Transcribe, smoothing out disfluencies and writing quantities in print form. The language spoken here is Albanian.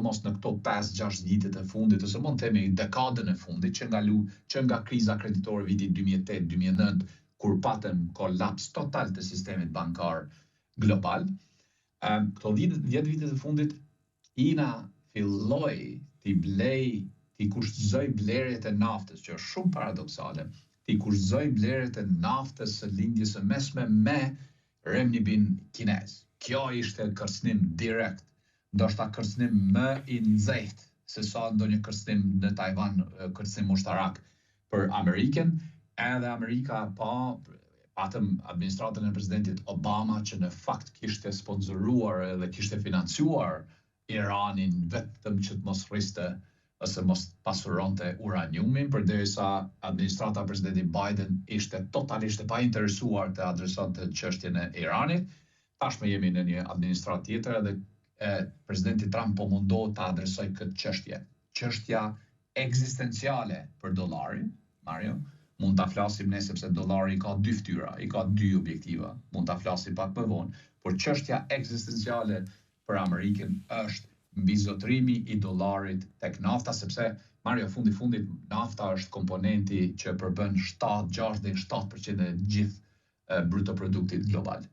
sidomos në këto 5-6 vitet e fundit, ose mund të themi dekadën e fundit, që nga kriza kreditore vitit 2008-2009, kur patëm kolaps total të sistemit bankar global. Këto 10 vitet e fundit, Kina filloi t'i kushtëzoj blerjet e naftës, që është shumë paradoksale, t'i kushtëzoj blerjet e naftës së lindjes së mesme me renminbin kinez. Kjo ishte kërcënim direkt, ndoshta kërcënim më i nxehtë se sa ndonjë kërcënim në Taiwan, kërcënim ushtarak për Amerikën, edhe Amerika patëm administratën e presidentit Obama që në fakt kishte sponsoruar dhe kishte financuar Iranin vetëm që të mos rriste ose mos pasuronte uraniumin, përderisa administrata e presidentit Biden ishte totalisht e painteresuar të adresonte çështjen e Iranit. Tashmë jemi në një administratë tjetër edhe presidenti Trump po mundohet të adresoj këtë çështje. Çështja ekzistenciale për dollarin, Mario, mund ta flasim ne sepse dollari ka 2 fytyra, i ka 2 objektiva, mund ta flasim pak më vonë, por çështja ekzistenciale për Amerikën është mbizotrimi i dollarit tek nafta, sepse Mario fundit nafta është komponenti që përbën 7-6 deri në 7% e gjithë brutoproduktit global.